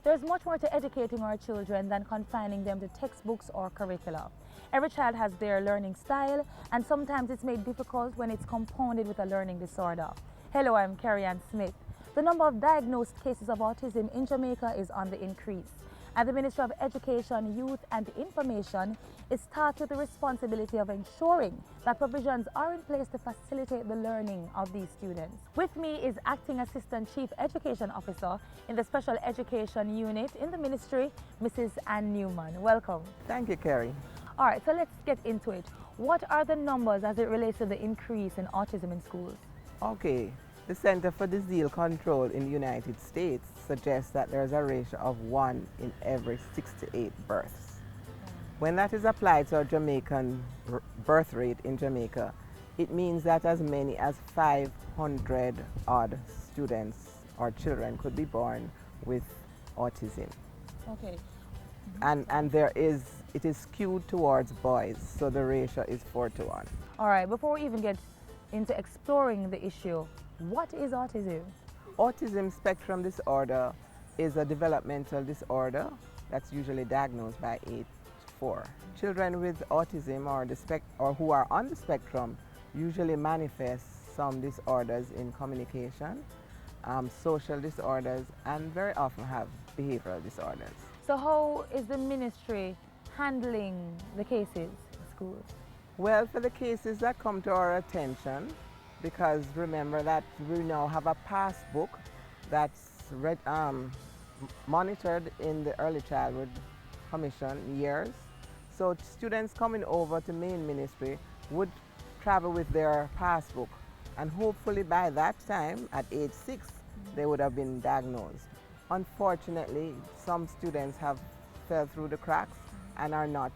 There's much more to educating our children than confining them to textbooks or curricula. Every child has their learning style, and sometimes it's made difficult when it's compounded with a learning disorder. Hello, I'm Carrie Ann Smith. The number of diagnosed cases of autism in Jamaica is on the increase, and the Ministry of Education, Youth and Information is tasked with the responsibility of ensuring that provisions are in place to facilitate the learning of these students. With me is Acting Assistant Chief Education Officer in the Special Education Unit in the Ministry, Mrs. Ann Newman. Welcome. Thank you, Carrie. All right, so let's get into it. What are the numbers as it relates to the increase in autism in schools? Okay, the Center for Disease Control in the United States suggests that there's a ratio of 1 in every 6 to 8 births. When that is applied to a Jamaican birth rate in Jamaica, it means that as many as 500 odd students or children could be born with autism. Okay. And it is skewed towards boys, so the ratio is 4 to 1. All right, before we even get into exploring the issue, what is autism? Autism spectrum disorder is a developmental disorder that's usually diagnosed by age 4. Children with autism or who are on the spectrum usually manifest some disorders in communication, social disorders, and very often have behavioral disorders. So how is the ministry handling the cases in schools? Well, for the cases that come to our attention, because remember that we now have a passbook that's monitored in the Early Childhood Commission years. So students coming over to main ministry would travel with their passbook, and hopefully by that time, at age 6, they would have been diagnosed. Unfortunately, some students have fell through the cracks and are not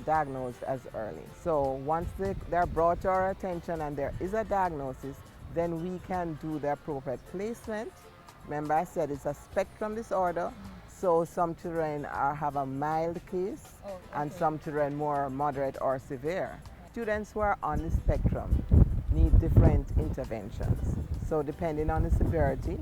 diagnosed as early. So once they're brought to our attention and there is a diagnosis, then we can do the appropriate placement. Remember I said it's a spectrum disorder, so some children have a mild case and some children more moderate or severe. Students who are on the spectrum need different interventions. So depending on the severity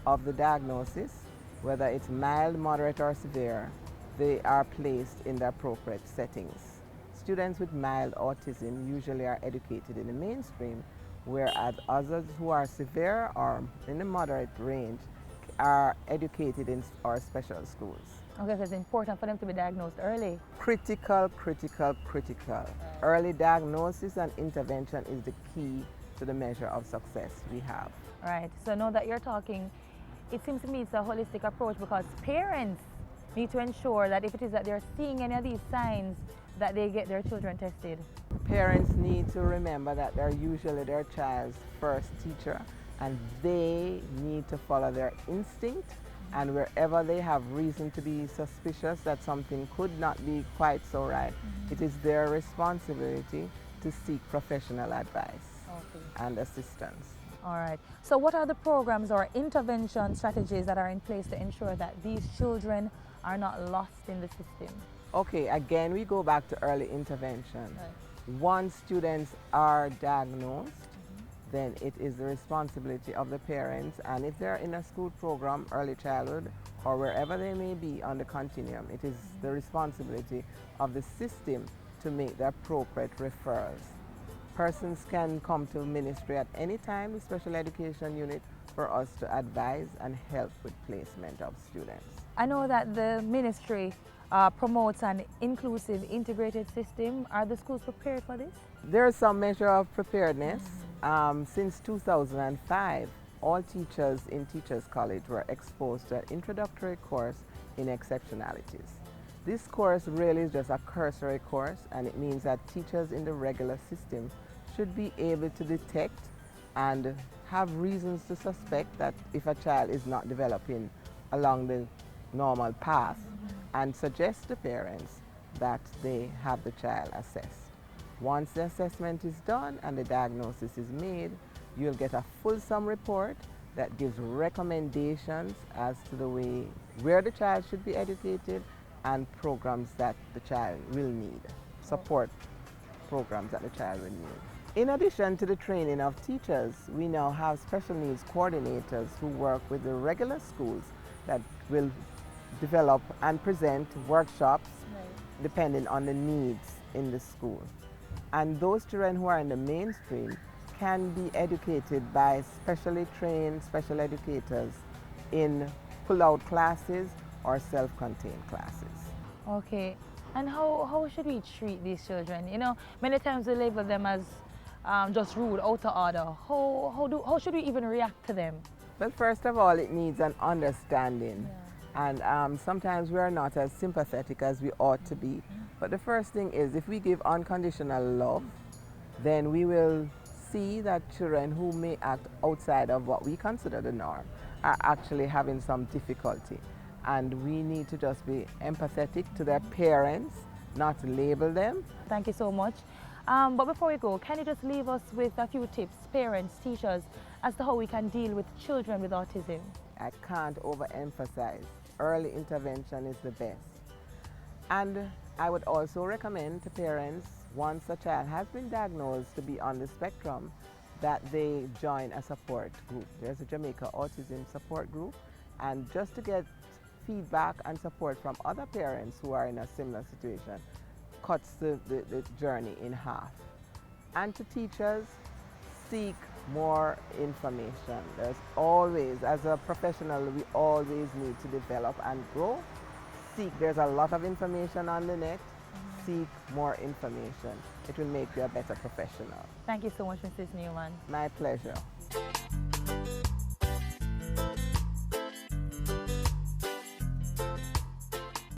of the diagnosis, whether it's mild, moderate or severe, they are placed in the appropriate settings. Students with mild autism usually are educated in the mainstream, whereas others who are severe or in the moderate range are educated in our special schools. Okay, so it's important for them to be diagnosed early. Critical. Early diagnosis and intervention is the key to the measure of success we have. Right, so now that you're talking, it seems to me it's a holistic approach, because parents need to ensure that if it is that they're seeing any of these signs, that they get their children tested. Parents need to remember that they're usually their child's first teacher, and they need to follow their instinct, and wherever they have reason to be suspicious that something could not be quite so right, it is their responsibility to seek professional advice and assistance. All right. So what are the programs or intervention strategies that are in place to ensure that these children are not lost in the system? Okay, again, we go back to early intervention. Right. Once students are diagnosed, then it is the responsibility of the parents, and if they're in a school program, early childhood, or wherever they may be on the continuum, it is the responsibility of the system to make the appropriate referrals. Persons can come to ministry at any time, the special education unit, for us to advise and help with placement of students. I know that the ministry promotes an inclusive, integrated system. Are the schools prepared for this? There is some measure of preparedness. Since 2005, all teachers in Teachers College were exposed to an introductory course in exceptionalities. This course really is just a cursory course, and it means that teachers in the regular system should be able to detect and have reasons to suspect that if a child is not developing along the normal path, and suggest to parents that they have the child assessed. Once the assessment is done and the diagnosis is made, you'll get a fulsome report that gives recommendations as to the way where the child should be educated and programs that the child will need, support programs that the child will need. In addition to the training of teachers, we now have special needs coordinators who work with the regular schools that will develop and present workshops Right. depending on the needs in the school. And those children who are in the mainstream can be educated by specially trained special educators in pull-out classes or self-contained classes. Okay. And how should we treat these children? You know, many times we label them as just rude, out of order. How should we even react to them? Well, first of all, it needs an understanding. Yeah. And sometimes we are not as sympathetic as we ought to be. But the first thing is, if we give unconditional love, then we will see that children who may act outside of what we consider the norm are actually having some difficulty. And we need to just be empathetic to their parents, not label them. Thank you so much. But before we go, can you just leave us with a few tips, parents, teachers, as to how we can deal with children with autism? I can't overemphasize, early intervention is the best. And I would also recommend to parents, once a child has been diagnosed to be on the spectrum, that they join a support group. There's a Jamaica Autism support group, and just to get feedback and support from other parents who are in a similar situation cuts the journey in half. And to teachers, seek more information. There's always, as a professional, we always need to develop and grow. There's a lot of information on the net. Seek more information. It will make you a better professional. Thank you so much, Mrs. Newman. My pleasure.